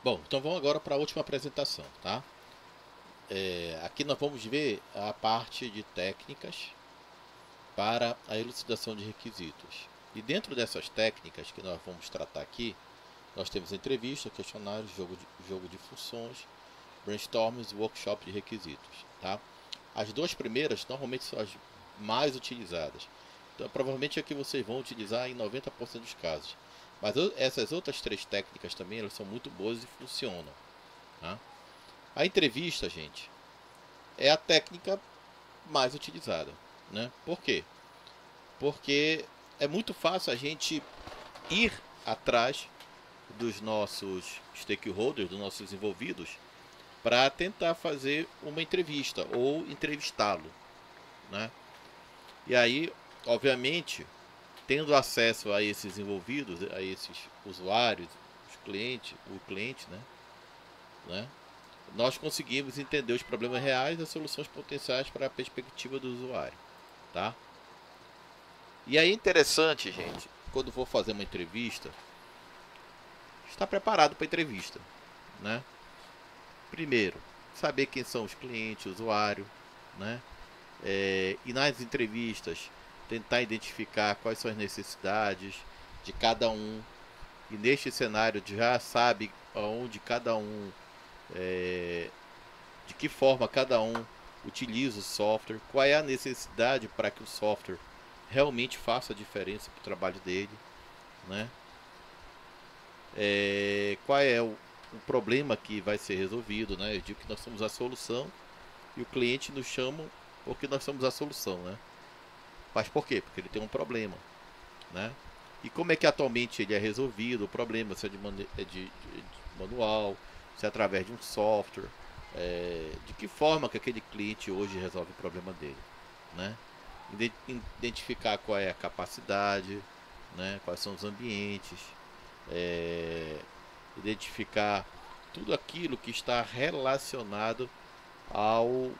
Bom, então vamos agora para a última apresentação, tá? Aqui nós vamos ver a parte de técnicas para a elucidação de requisitos. E dentro dessas técnicas que nós vamos tratar aqui, nós temos entrevista, questionários, jogo de funções, brainstorms e workshop de requisitos, tá? As duas primeiras normalmente são as mais utilizadas. Então, provavelmente é que vocês vão utilizar em 90% dos casos. Mas essas outras três técnicas também elas são muito boas e funcionam, tá? A entrevista, gente, é a técnica mais utilizada, né? Por quê? Porque é muito fácil a gente ir atrás dos nossos stakeholders, dos nossos envolvidos, para tentar fazer uma entrevista ou entrevistá-lo, né? E aí, obviamente, tendo acesso a esses envolvidos, a esses usuários, os clientes, o cliente, né? Nós conseguimos entender os problemas reais e as soluções potenciais para a perspectiva do usuário, tá? E aí é interessante, gente, quando for fazer uma entrevista, estar preparado para a entrevista, né? Primeiro, saber quem são os clientes, o usuário, né? E nas entrevistas, tentar identificar quais são as necessidades de cada um. E neste cenário já sabe aonde cada um, de que forma cada um utiliza o software, qual é a necessidade para que o software realmente faça a diferença para o trabalho dele, né? Qual é o problema que vai ser resolvido, né? Eu digo que nós somos a solução e o cliente nos chama porque nós somos a solução, né? Mas por quê? Porque ele tem um problema, né? E como é que atualmente ele é resolvido, o problema, se é de manual, se é através de um software, de que forma que aquele cliente hoje resolve o problema dele, né? Identificar qual é a capacidade, né? Quais são os ambientes, é, identificar tudo aquilo que está relacionado ao,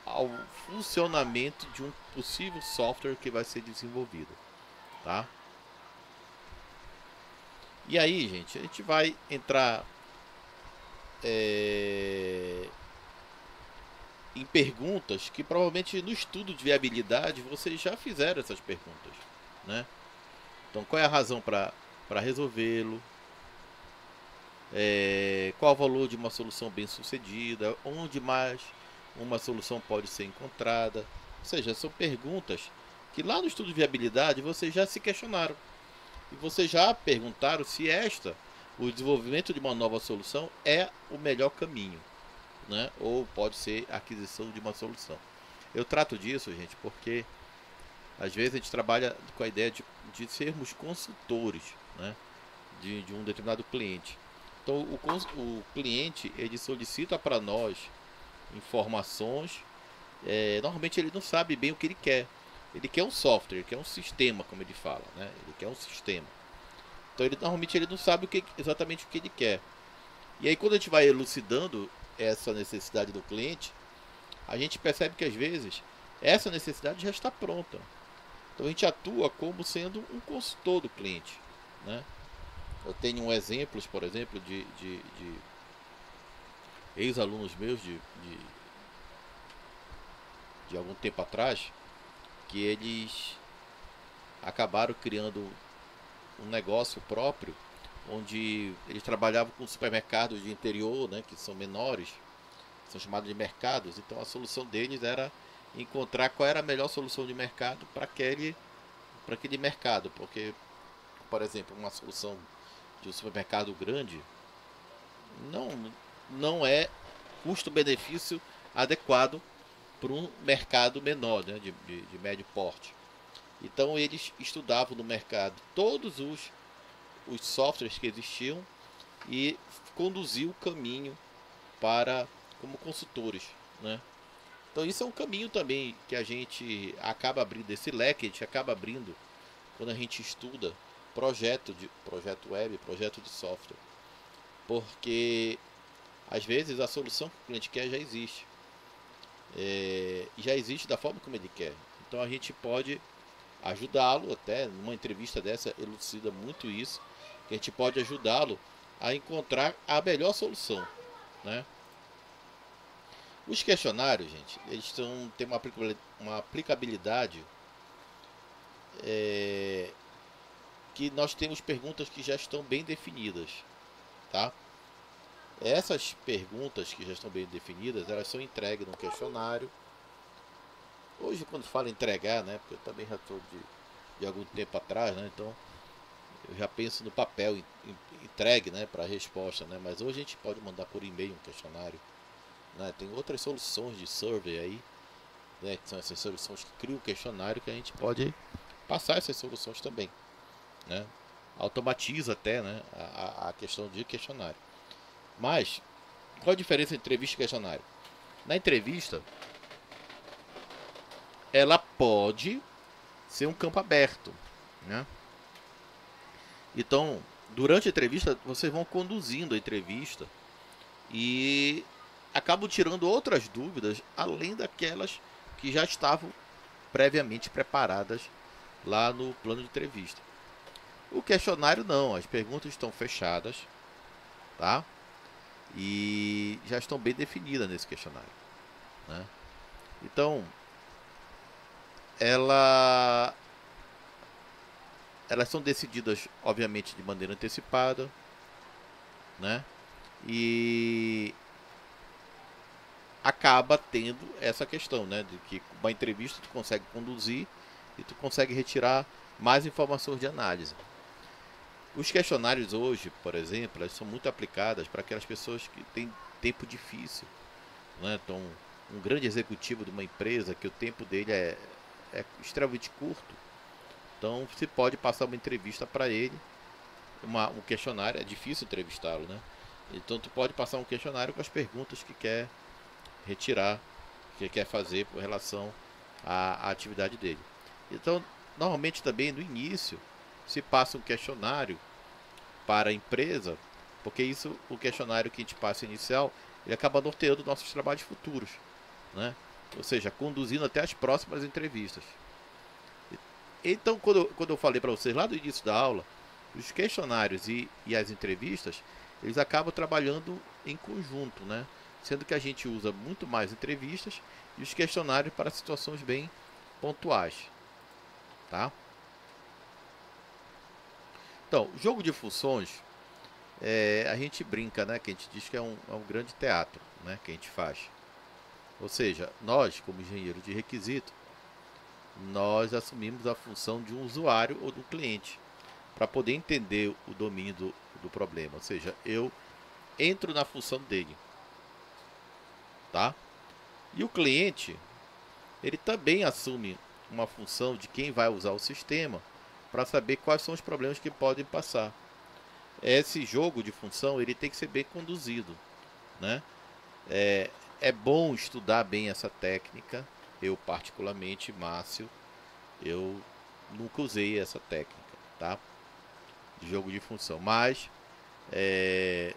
ao funcionamento de um possível software que vai ser desenvolvido, tá? E aí, gente, a gente vai entrar é, em perguntas que provavelmente no estudo de viabilidade vocês já fizeram essas perguntas, né? Então, qual é a razão para resolvê-lo? Qual o valor de uma solução bem sucedida? Onde mais uma solução pode ser encontrada? Ou seja, são perguntas que lá no estudo de viabilidade vocês já se questionaram. E vocês já perguntaram se o desenvolvimento de uma nova solução é o melhor caminho, né? Ou pode ser a aquisição de uma solução. Eu trato disso, gente, porque às vezes a gente trabalha com a ideia de sermos consultores, né? De um determinado cliente. Então o cliente ele solicita para nós informações. Normalmente ele não sabe bem o que ele quer. Ele quer um software, ele quer um sistema, como ele fala, né? Ele quer um sistema. Então normalmente ele não sabe exatamente o que ele quer. E aí quando a gente vai elucidando essa necessidade do cliente, a gente percebe que às vezes essa necessidade já está pronta. Então a gente atua como sendo um consultor do cliente, né? Eu tenho exemplos, por exemplo, de ex-alunos meus de algum tempo atrás, que eles acabaram criando um negócio próprio, onde eles trabalhavam com supermercados de interior, né, que são menores, são chamados de mercados. Então a solução deles era encontrar qual era a melhor solução de mercado para aquele mercado, porque, por exemplo, uma solução de um supermercado grande não, não é custo-benefício adequado para um mercado menor, né, de médio porte. Então eles estudavam no mercado todos os softwares que existiam e conduziam o caminho para como consultores, né? Então isso é um caminho também que a gente acaba abrindo esse leque, a gente acaba abrindo quando a gente estuda projeto web, projeto de software, porque às vezes a solução que o cliente quer já existe, e já existe da forma como ele quer. Então a gente pode ajudá-lo, até numa entrevista dessa elucida muito isso, que a gente pode ajudá-lo a encontrar a melhor solução, né? Os questionários, gente, eles têm uma aplicabilidade que nós temos perguntas que já estão bem definidas, tá? Essas perguntas que já estão bem definidas, elas são entregues no questionário. Hoje, quando fala entregar, né? Porque eu também já estou de algum tempo atrás, né? Então, eu já penso no papel entregue, né? Para a resposta, né? Mas hoje a gente pode mandar por e-mail um questionário, né? Tem outras soluções de survey aí, né? Que são essas soluções que criam o questionário que a gente pode passar essas soluções também, né? Automatiza até, né? A questão de questionário. Mas, qual a diferença entre entrevista e questionário? Na entrevista, ela pode ser um campo aberto, né? Então, durante a entrevista, vocês vão conduzindo a entrevista e acabam tirando outras dúvidas, além daquelas que já estavam previamente preparadas lá no plano de entrevista. O questionário não, as perguntas estão fechadas, tá? E já estão bem definidas nesse questionário, né? Então, ela elas são decididas, obviamente, de maneira antecipada, né? E acaba tendo essa questão, né? De que uma entrevista tu consegue conduzir e tu consegue retirar mais informações de análise. Os questionários hoje, por exemplo, elas são muito aplicadas para aquelas pessoas que têm tempo difícil, né? Então, um grande executivo de uma empresa que o tempo dele é extremamente curto, então se pode passar uma entrevista para ele, um questionário, é difícil entrevistá-lo, né? Então tu pode passar um questionário com as perguntas que quer retirar, que quer fazer com relação à atividade dele. Então, normalmente também no início se passa um questionário para a empresa, porque isso, o questionário que a gente passa inicial, ele acaba norteando nossos trabalhos futuros, né? Ou seja, conduzindo até as próximas entrevistas. Então, quando eu falei para vocês lá do início da aula, os questionários e as entrevistas, eles acabam trabalhando em conjunto, né? Sendo que a gente usa muito mais entrevistas e os questionários para situações bem pontuais, tá? Então, jogo de funções, a gente brinca, né? Que a gente diz que é um grande teatro, né? Que a gente faz. Ou seja, nós, como engenheiro de requisito, nós assumimos a função de um usuário ou do cliente para poder entender o domínio do problema. Ou seja, eu entro na função dele, tá? E o cliente, ele também assume uma função de quem vai usar o sistema para saber quais são os problemas que podem passar. Esse jogo de função, ele tem que ser bem conduzido, né? É bom estudar bem essa técnica. Eu particularmente, Márcio, eu nunca usei essa técnica, tá? De jogo de função, mas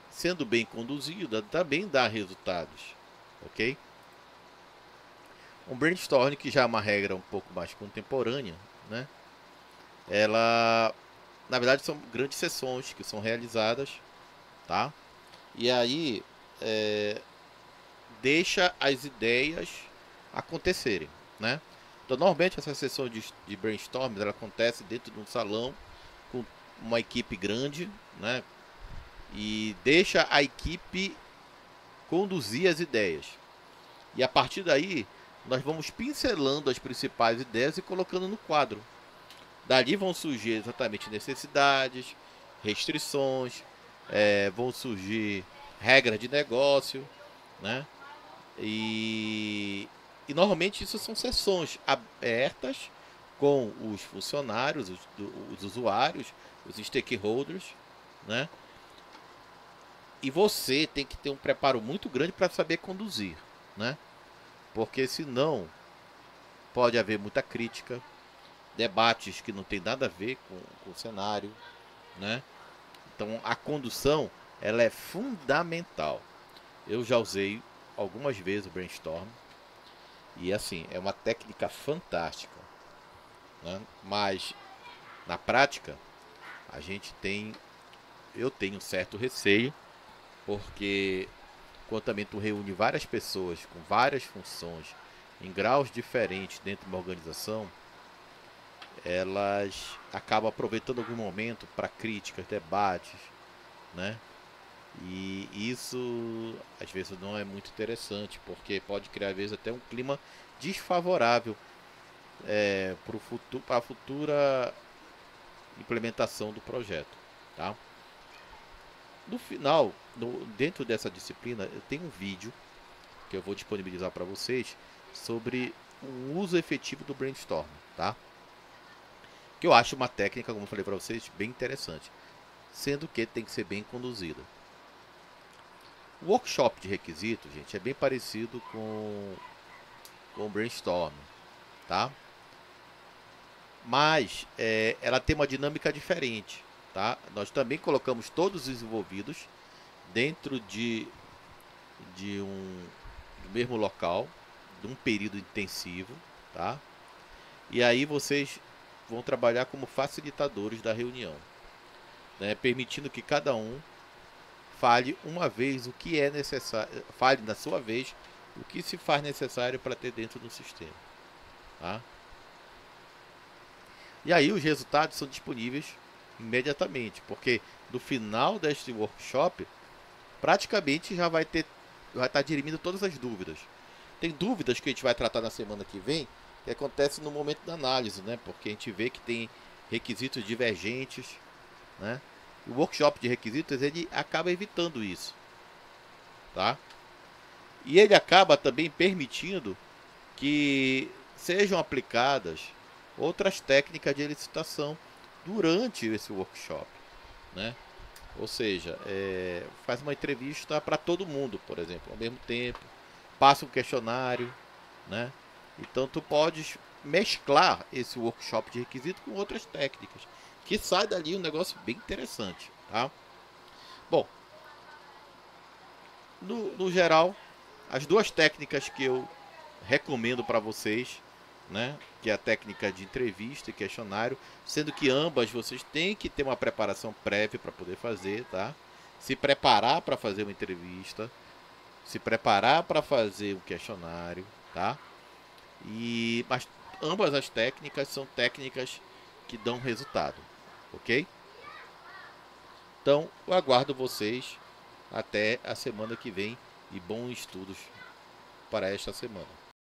sendo bem conduzida, também dá resultados, ok? Um brainstorm, que já é uma regra um pouco mais contemporânea, né? Ela, na verdade, são grandes sessões que são realizadas, tá? E aí deixa as ideias acontecerem, né? Então, normalmente essa sessão de brainstorm ela acontece dentro de um salão com uma equipe grande, né? E deixa a equipe conduzir as ideias. E a partir daí, nós vamos pincelando as principais ideias e colocando no quadro. Dali vão surgir exatamente necessidades, restrições, vão surgir regras de negócio, né? E normalmente isso são sessões abertas com os funcionários, os usuários, os stakeholders, né? E você tem que ter um preparo muito grande para saber conduzir, né? Porque senão pode haver muita crítica, debates que não tem nada a ver com o cenário, né? Então a condução ela é fundamental. Eu já usei algumas vezes o brainstorm e assim é uma técnica fantástica, né? Mas na prática a gente tem eu tenho um certo receio, porque quando também tu reúne várias pessoas com várias funções em graus diferentes dentro de uma organização, elas acabam aproveitando algum momento para críticas, debates, né? E isso às vezes não é muito interessante, porque pode criar às vezes até um clima desfavorável para a futura implementação do projeto, tá? No final, dentro dessa disciplina, eu tenho um vídeo que eu vou disponibilizar para vocês sobre o uso efetivo do brainstorm, tá? Que eu acho uma técnica, como eu falei para vocês, bem interessante, sendo que tem que ser bem conduzida. O workshop de requisitos, gente, é bem parecido com o brainstorm, tá? Mas ela tem uma dinâmica diferente, tá? Nós também colocamos todos os envolvidos dentro do mesmo local, de um período intensivo, tá? E aí vocês vão trabalhar como facilitadores da reunião, né? Permitindo que cada um fale uma vez o que é necessário, fale na sua vez o que se faz necessário para ter dentro do sistema, tá? E aí os resultados são disponíveis imediatamente, porque no final deste workshop praticamente já vai estar dirimindo todas as dúvidas. Tem dúvidas que a gente vai tratar na semana que vem, que acontece no momento da análise, né? Porque a gente vê que tem requisitos divergentes, né? O workshop de requisitos ele acaba evitando isso, tá? E ele acaba também permitindo que sejam aplicadas outras técnicas de elicitação durante esse workshop, né? Ou seja, faz uma entrevista para todo mundo, por exemplo, ao mesmo tempo, passa um questionário, né? Então tu podes mesclar esse workshop de requisito com outras técnicas, que sai dali um negócio bem interessante, tá? Bom, no geral, as duas técnicas que eu recomendo para vocês, né, que é a técnica de entrevista e questionário, sendo que ambas vocês têm que ter uma preparação prévia para poder fazer, tá? Se preparar para fazer uma entrevista, se preparar para fazer um questionário, tá? Mas ambas as técnicas são técnicas que dão resultado, ok? Então, eu aguardo vocês até a semana que vem e bons estudos para esta semana.